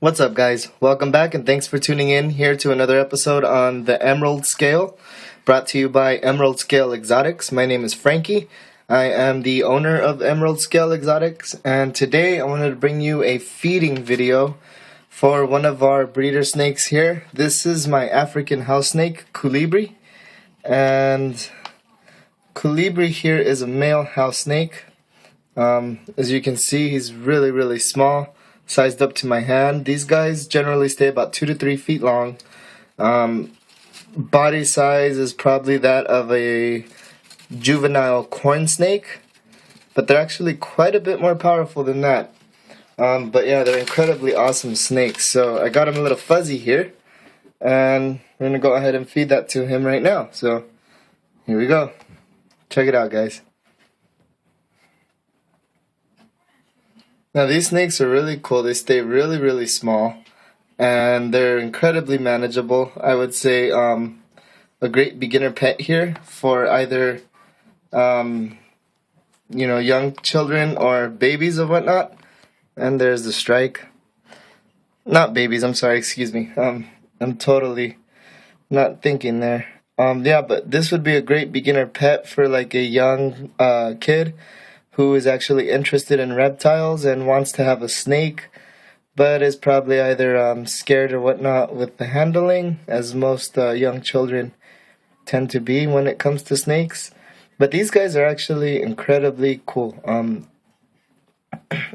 What's up, guys? Welcome back, and thanks for tuning in here to another episode on the Emerald Scale, brought to you by Emerald Scale Exotics. My name is Frankie. I am the owner of Emerald Scale Exotics, and today I wanted to bring you a feeding video for one of our breeder snakes here. This is my African house snake, culibri, and culibri here is a male house snake. As you can see, he's really small, sized up to my hand. These guys generally stay about 2 to 3 feet long. Body size is probably that of a juvenile corn snake, but they're actually quite a bit more powerful than that. But yeah, they're incredibly awesome snakes. So I got him a little fuzzy here, and we're gonna go ahead and feed that to him right now. So here we go. Check it out, guys. Now these snakes are really cool. They stay really small, and they're incredibly manageable. I would say a great beginner pet here for either young children or babies or whatnot. And there's the strike. Not babies, I'm sorry, excuse me. I'm totally not thinking there. Yeah, but this would be a great beginner pet for like a young kid who is actually interested in reptiles and wants to have a snake, but is probably either scared or whatnot with the handling, as most young children tend to be when it comes to snakes. But these guys are actually incredibly cool.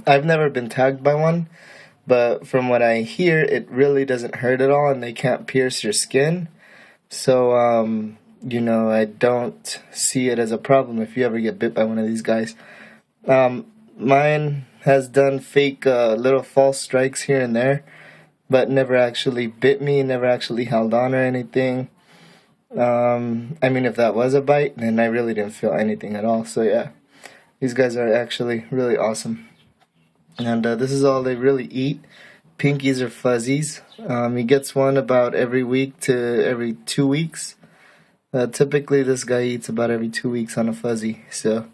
I've never been tagged by one, but from what I hear, it really doesn't hurt at all, and they can't pierce your skin. So, I don't see it as a problem if you ever get bit by one of these guys. Mine has done fake little false strikes here and there, but never actually bit me, never actually held on or anything. If that was a bite, then I really didn't feel anything at all. So yeah, these guys are actually really awesome. And this is all they really eat. Pinkies or fuzzies. He gets one about every week to every 2 weeks. Typically this guy eats about every 2 weeks on a fuzzy. So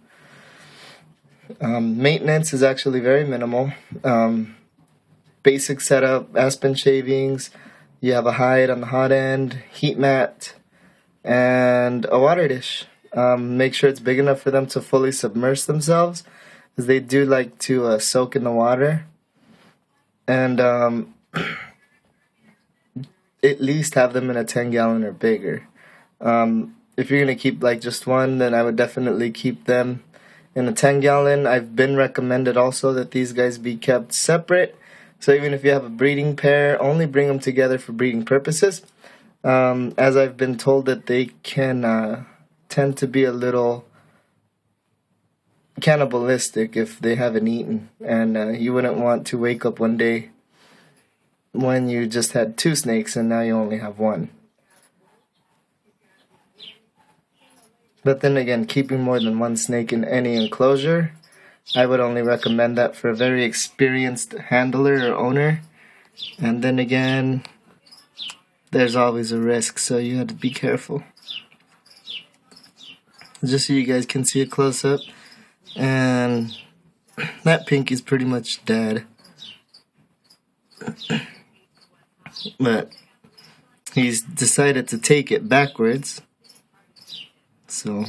maintenance is actually very minimal. Basic setup: aspen shavings, you have a hide on the hot end, heat mat, and a water dish. Make sure it's big enough for them to fully submerge themselves, because they do like to soak in the water. And at least have them in a 10-gallon or bigger. If you're going to keep like just one, then I would definitely keep them in a 10-gallon. I've been recommended also that these guys be kept separate. So even if you have a breeding pair, only bring them together for breeding purposes. As I've been told that they can tend to be a little cannibalistic if they haven't eaten. And you wouldn't want to wake up one day when you just had 2 snakes and now you only have 1. But then again, keeping more than 1 snake in any enclosure, I would only recommend that for a very experienced handler or owner. And then again, there's always a risk, so you have to be careful. Just so you guys can see a close-up, and that pinky's pretty much dead. But he's decided to take it backwards. So,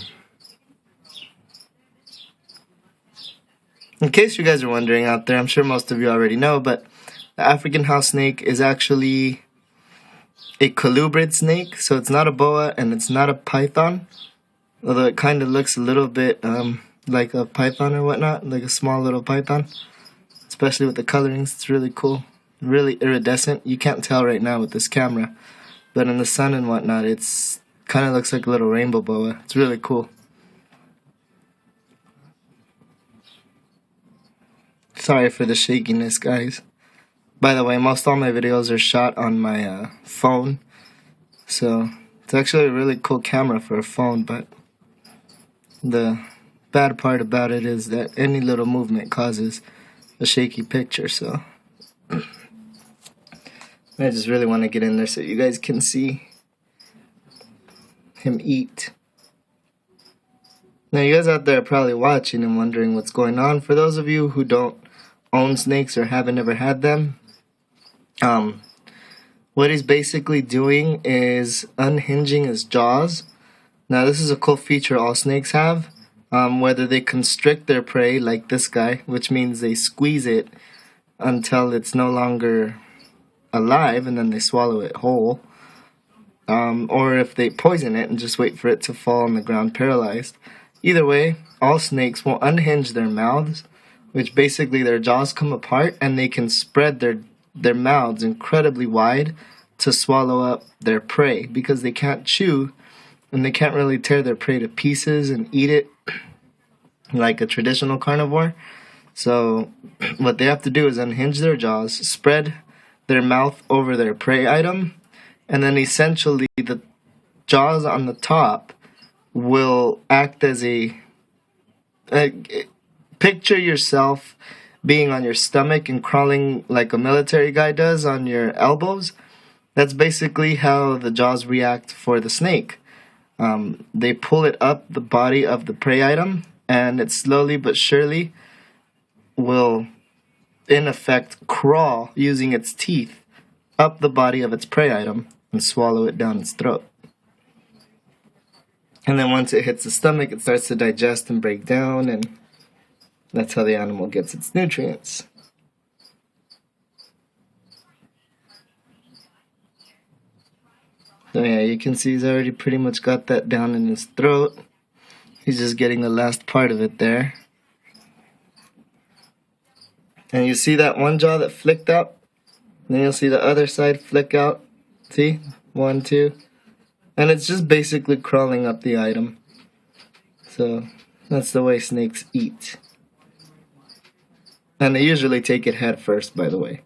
in case you guys are wondering out there, I'm sure most of you already know, but the African house snake is actually a colubrid snake. So it's not a boa and it's not a python, although it kind of looks a little bit like a python or whatnot, like a small little python, especially with the colorings. It's really cool, really iridescent. You can't tell right now with this camera, but in the sun and whatnot, it's kind of looks like a little rainbow boa. It's really cool. Sorry for the shakiness, guys. By the way, most all my videos are shot on my phone, so it's actually a really cool camera for a phone, but the bad part about it is that any little movement causes a shaky picture. So I just really want to get in there so you guys can see him eat. Now you guys out there are probably watching and wondering what's going on. For those of you who don't own snakes or haven't ever had them, Um, what he's basically doing is unhinging his jaws. Now, this is a cool feature all snakes have. Whether they constrict their prey, like this guy, which means they squeeze it until it's no longer alive and then they swallow it whole, or if they poison it and just wait for it to fall on the ground paralyzed. Either way, all snakes will unhinge their mouths, which basically their jaws come apart and they can spread their mouths incredibly wide to swallow up their prey because they can't chew and they can't really tear their prey to pieces and eat it like a traditional carnivore. So what they have to do is unhinge their jaws, spread their mouth over their prey item, and then essentially the jaws on the top will act as a picture yourself being on your stomach and crawling like a military guy does on your elbows. That's basically how the jaws react for the snake. They pull it up the body of the prey item, and it slowly but surely will, in effect, crawl using its teeth up the body of its prey item and swallow it down its throat. And then once it hits the stomach, it starts to digest and break down, and that's how the animal gets its nutrients. So yeah, you can see he's already pretty much got that down in his throat. He's just getting the last part of it there. And you see that one jaw that flicked out? Then you'll see the other side flick out. See? 1, 2. And it's just basically crawling up the item. So that's the way snakes eat. And they usually take it head first, by the way.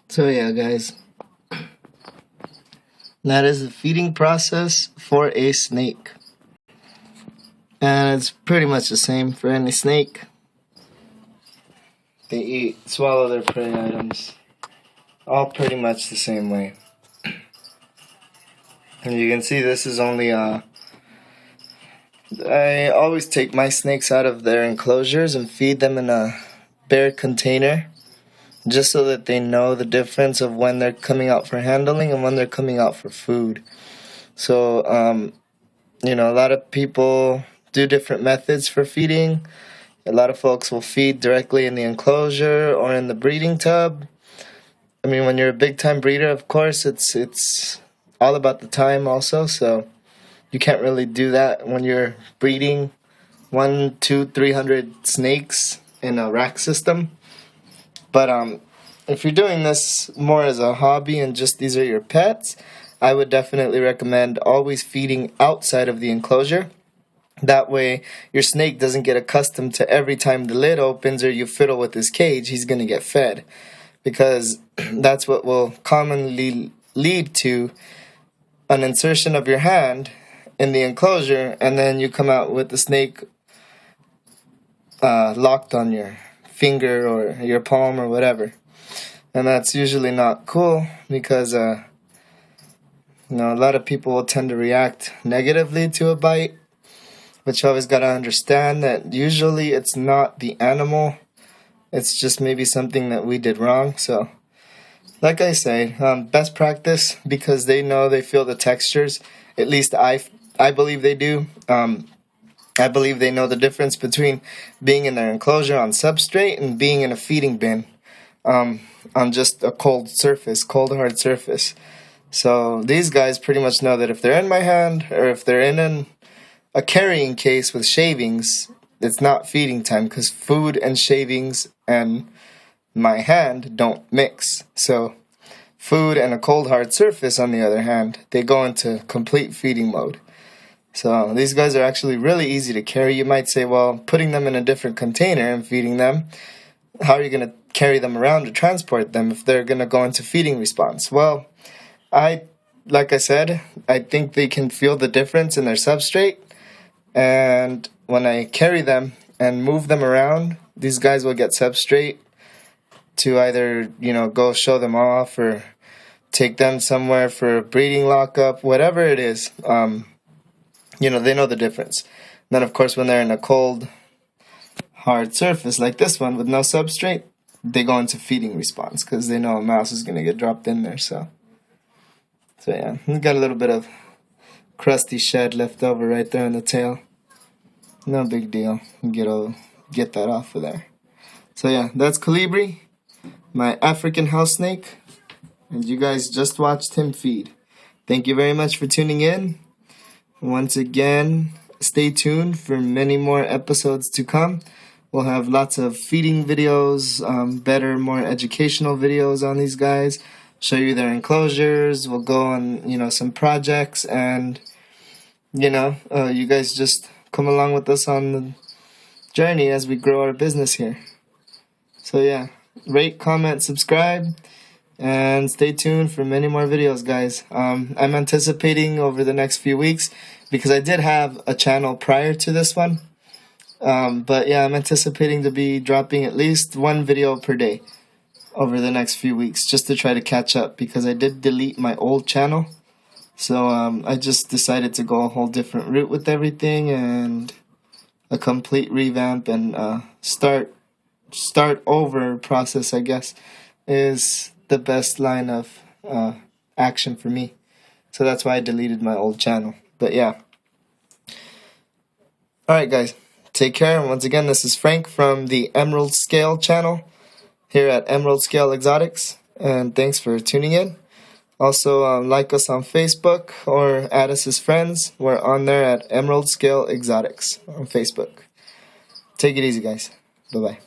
So yeah, guys, that is the feeding process for a snake. And it's pretty much the same for any snake. They swallow their prey items, all pretty much the same way. And you can see this is only I always take my snakes out of their enclosures and feed them in a bare container, just so that they know the difference of when they're coming out for handling and when they're coming out for food. So, a lot of people do different methods for feeding. A lot of folks will feed directly in the enclosure or in the breeding tub. I mean, when you're a big-time breeder, of course, it's all about the time also, so you can't really do that when you're breeding 100, 200, 300 snakes in a rack system. But if you're doing this more as a hobby and just these are your pets, I would definitely recommend always feeding outside of the enclosure. That way your snake doesn't get accustomed to every time the lid opens or you fiddle with his cage, he's going to get fed. Because that's what will commonly lead to an insertion of your hand in the enclosure, and then you come out with the snake locked on your finger or your palm or whatever. And that's usually not cool because a lot of people will tend to react negatively to a bite, but you always got to understand that usually it's not the animal, it's just maybe something that we did wrong. So like I say, best practice, because they feel the textures. At least I believe they do. I believe they know the difference between being in their enclosure on substrate and being in a feeding bin on just a cold hard surface. So these guys pretty much know that if they're in my hand or if they're in a carrying case with shavings, it's not feeding time, because food and shavings and my hand don't mix. So food and a cold hard surface, on the other hand, they go into complete feeding mode. So these guys are actually really easy to carry. You might say, well, putting them in a different container and feeding them, how are you going to carry them around to transport them if they're going to go into feeding response? Well, like I said, I think they can feel the difference in their substrate, and when I carry them and move them around, these guys will get substrate to either, go show them off or take them somewhere for a breeding lockup, whatever it is. They know the difference. Then, of course, when they're in a cold, hard surface like this one with no substrate, they go into feeding response because they know a mouse is going to get dropped in there. So yeah, we got a little bit of crusty shed left over right there in the tail. No big deal. Get that off of there. So yeah, that's Culibri, my African house snake, and you guys just watched him feed. Thank you very much for tuning in. Once again, stay tuned for many more episodes to come. We'll have lots of feeding videos, better, more educational videos on these guys, show you their enclosures. We'll go on, some projects, and, you guys just come along with us on the journey as we grow our business here. So yeah, rate, comment, subscribe, and stay tuned for many more videos, guys. I'm anticipating over the next few weeks, because I did have a channel prior to this one. But yeah, I'm anticipating to be dropping at least one video per day over the next few weeks, just to try to catch up, because I did delete my old channel. So I just decided to go a whole different route with everything, and a complete revamp and start over process, I guess, is the best line of action for me. So that's why I deleted my old channel. But yeah. Alright guys, take care. And once again, this is Frank from the Emerald Scale channel here at Emerald Scale Exotics. And thanks for tuning in. Also, like us on Facebook or add us as friends. We're on there at Emerald Scale Exotics on Facebook. Take it easy, guys. Bye-bye.